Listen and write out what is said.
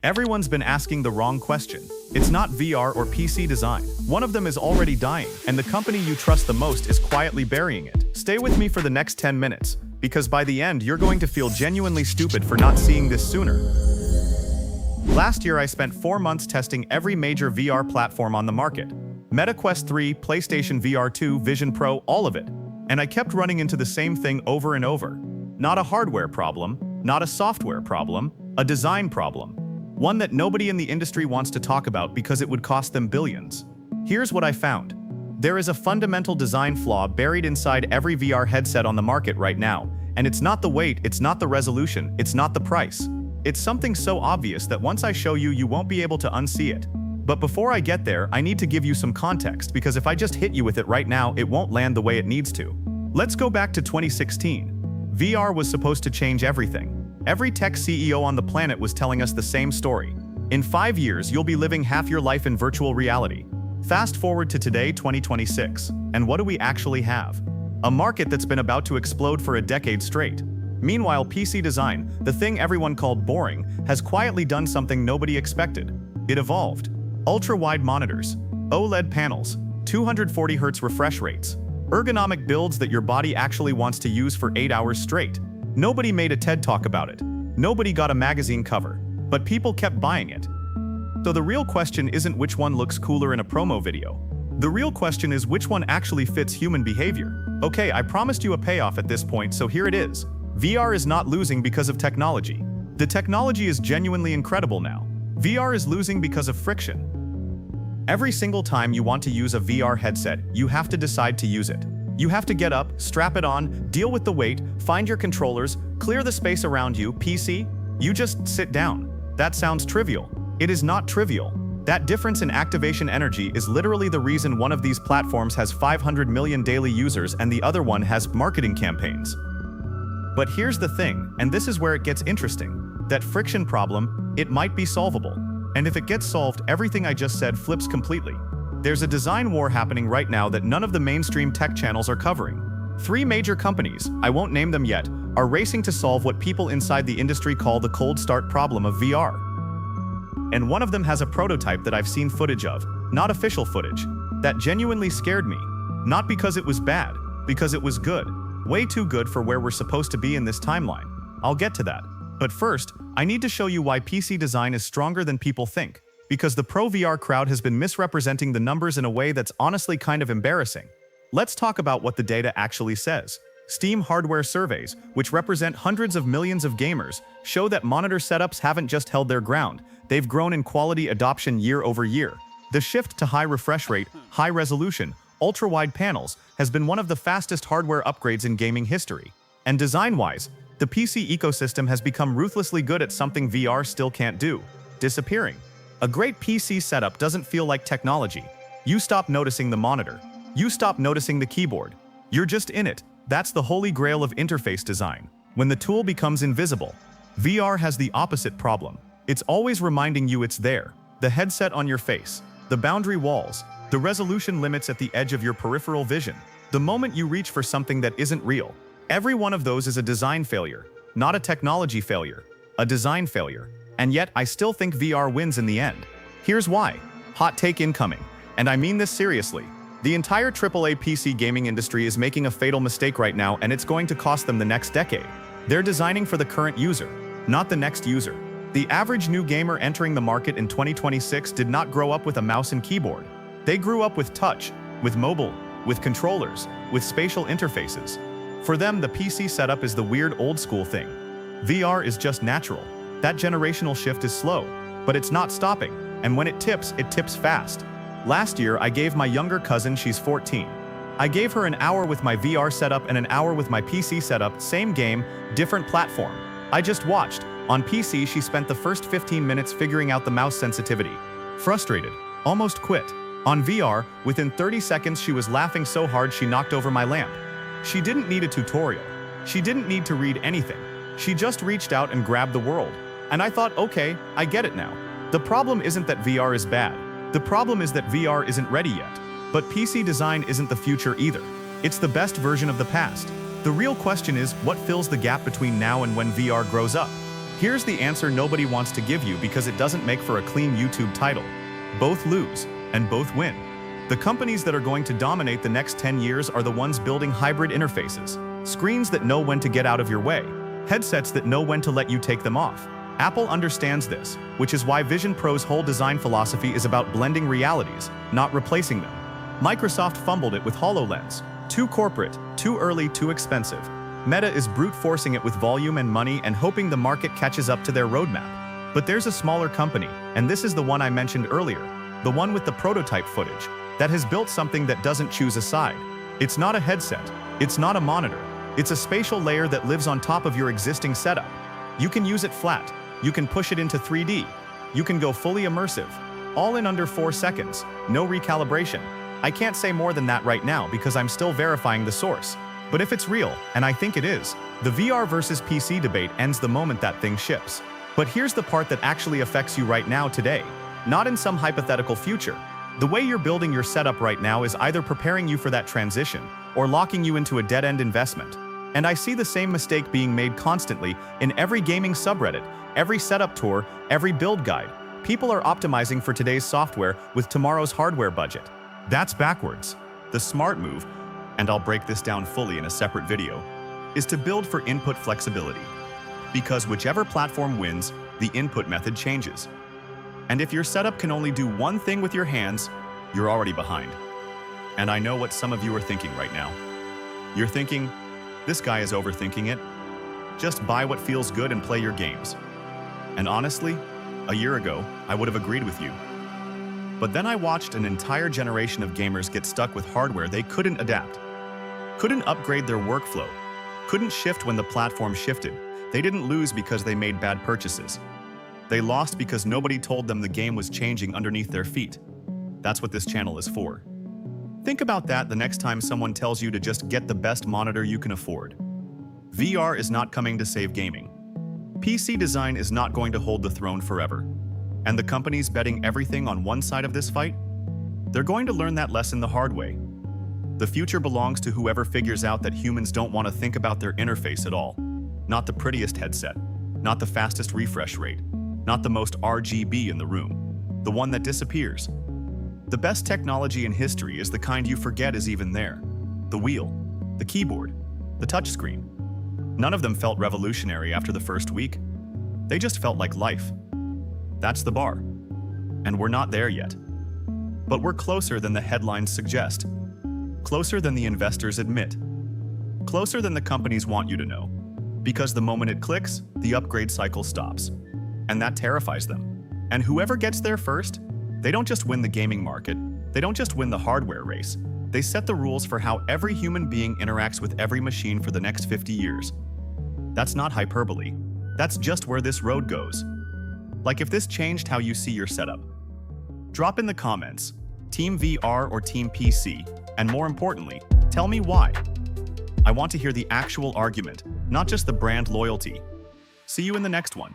Everyone's been asking the wrong question. It's not VR or PC design. One of them is already dying, and the company you trust the most is quietly burying it. Stay with me for the next 10 minutes, because by the end, you're going to feel genuinely stupid for not seeing this sooner. Last year, I spent 4 months testing every major VR platform on the market. Meta Quest 3, PlayStation VR 2, Vision Pro, all of it. And I kept running into the same thing over and over. Not a hardware problem, not a software problem, a design problem. One that nobody in the industry wants to talk about because it would cost them billions. Here's what I found. There is a fundamental design flaw buried inside every VR headset on the market right now, and it's not the weight, it's not the resolution, it's not the price. It's something so obvious that once I show you, you won't be able to unsee it. But before I get there, I need to give you some context, because if I just hit you with it right now, it won't land the way it needs to. Let's go back to 2016. VR was supposed to change everything. Every tech CEO on the planet was telling us the same story. In 5 years, you'll be living half your life in virtual reality. Fast forward to today, 2026, and what do we actually have? A market that's been about to explode for a decade straight. Meanwhile, PC design, the thing everyone called boring, has quietly done something nobody expected. It evolved. Ultra-wide monitors, OLED panels, 240Hz refresh rates, ergonomic builds that your body actually wants to use for 8 hours straight. Nobody made a TED Talk about it. Nobody got a magazine cover. But people kept buying it. So the real question isn't which one looks cooler in a promo video. The real question is which one actually fits human behavior. Okay, I promised you a payoff at this point, so here it is. VR is not losing because of technology. The technology is genuinely incredible now. VR is losing because of friction. Every single time you want to use a VR headset, you have to decide to use it. You have to get up, strap it on, deal with the weight, find your controllers, clear the space around you. PC, you just sit down. That sounds trivial. It is not trivial. That difference in activation energy is literally the reason one of these platforms has 500 million daily users and the other one has marketing campaigns. But here's the thing, and this is where it gets interesting. That friction problem, it might be solvable. And if it gets solved, everything I just said flips completely. There's a design war happening right now that none of the mainstream tech channels are covering. 3 major companies, I won't name them yet, are racing to solve what people inside the industry call the cold start problem of VR. And one of them has a prototype that I've seen footage of, not official footage, that genuinely scared me. Not because it was bad, because it was good. Way too good for where we're supposed to be in this timeline. I'll get to that. But first, I need to show you why PC design is stronger than people think. Because the pro VR crowd has been misrepresenting the numbers in a way that's honestly kind of embarrassing. Let's talk about what the data actually says. Steam hardware surveys, which represent hundreds of millions of gamers, show that monitor setups haven't just held their ground, they've grown in quality adoption year over year. The shift to high refresh rate, high resolution, ultra-wide panels has been one of the fastest hardware upgrades in gaming history. And design-wise, the PC ecosystem has become ruthlessly good at something VR still can't do: disappearing. A great PC setup doesn't feel like technology. You stop noticing the monitor. You stop noticing the keyboard. You're just in it. That's the holy grail of interface design. When the tool becomes invisible, VR has the opposite problem. It's always reminding you it's there. The headset on your face, the boundary walls, the resolution limits at the edge of your peripheral vision. The moment you reach for something that isn't real, every one of those is a design failure, not a technology failure, a design failure. And yet, I still think VR wins in the end. Here's why. Hot take incoming. And I mean this seriously. The entire AAA PC gaming industry is making a fatal mistake right now, and it's going to cost them the next decade. They're designing for the current user, not the next user. The average new gamer entering the market in 2026 did not grow up with a mouse and keyboard. They grew up with touch, with mobile, with controllers, with spatial interfaces. For them, the PC setup is the weird old school thing. VR is just natural. That generational shift is slow, but it's not stopping, and when it tips fast. Last year, I gave my younger cousin, she's 14. I gave her an hour with my VR setup and an hour with my PC setup, same game, different platform. I just watched. On PC, she spent the first 15 minutes figuring out the mouse sensitivity. Frustrated, almost quit. On VR, within 30 seconds she was laughing so hard she knocked over my lamp. She didn't need a tutorial. She didn't need to read anything. She just reached out and grabbed the world. And I thought, okay, I get it now. The problem isn't that VR is bad. The problem is that VR isn't ready yet. But PC design isn't the future either. It's the best version of the past. The real question is, what fills the gap between now and when VR grows up? Here's the answer nobody wants to give you because it doesn't make for a clean YouTube title. Both lose, and both win. The companies that are going to dominate the next 10 years are the ones building hybrid interfaces, screens that know when to get out of your way, headsets that know when to let you take them off. Apple understands this, which is why Vision Pro's whole design philosophy is about blending realities, not replacing them. Microsoft fumbled it with HoloLens. Too corporate, too early, too expensive. Meta is brute forcing it with volume and money and hoping the market catches up to their roadmap. But there's a smaller company, and this is the one I mentioned earlier, the one with the prototype footage, that has built something that doesn't choose a side. It's not a headset, it's not a monitor, it's a spatial layer that lives on top of your existing setup. You can use it flat, you can push it into 3D, you can go fully immersive, all in under 4 seconds, no recalibration. I can't say more than that right now because I'm still verifying the source. But if it's real, and I think it is, the VR versus PC debate ends the moment that thing ships. But here's the part that actually affects you right now today, not in some hypothetical future. The way you're building your setup right now is either preparing you for that transition or locking you into a dead-end investment. And I see the same mistake being made constantly in every gaming subreddit, every setup tour, every build guide. People are optimizing for today's software with tomorrow's hardware budget. That's backwards. The smart move, and I'll break this down fully in a separate video, is to build for input flexibility. Because whichever platform wins, the input method changes. And if your setup can only do one thing with your hands, you're already behind. And I know what some of you are thinking right now. You're thinking, this guy is overthinking it. Just buy what feels good and play your games. And honestly, a year ago, I would have agreed with you. But then I watched an entire generation of gamers get stuck with hardware they couldn't adapt, couldn't upgrade their workflow, couldn't shift when the platform shifted. They didn't lose because they made bad purchases. They lost because nobody told them the game was changing underneath their feet. That's what this channel is for. Think about that the next time someone tells you to just get the best monitor you can afford. VR is not coming to save gaming. PC design is not going to hold the throne forever. And the companies betting everything on one side of this fight? They're going to learn that lesson the hard way. The future belongs to whoever figures out that humans don't want to think about their interface at all. Not the prettiest headset, not the fastest refresh rate, not the most RGB in the room, the one that disappears. The best technology in history is the kind you forget is even there. The wheel, the keyboard, the touchscreen. None of them felt revolutionary after the first week. They just felt like life. That's the bar. And we're not there yet. But we're closer than the headlines suggest. Closer than the investors admit. Closer than the companies want you to know. Because the moment it clicks, the upgrade cycle stops. And that terrifies them. And whoever gets there first, they don't just win the gaming market, they don't just win the hardware race, they set the rules for how every human being interacts with every machine for the next 50 years. That's not hyperbole, that's just where this road goes. Like if this changed how you see your setup. Drop in the comments, Team VR or Team PC, and more importantly, tell me why. I want to hear the actual argument, not just the brand loyalty. See you in the next one.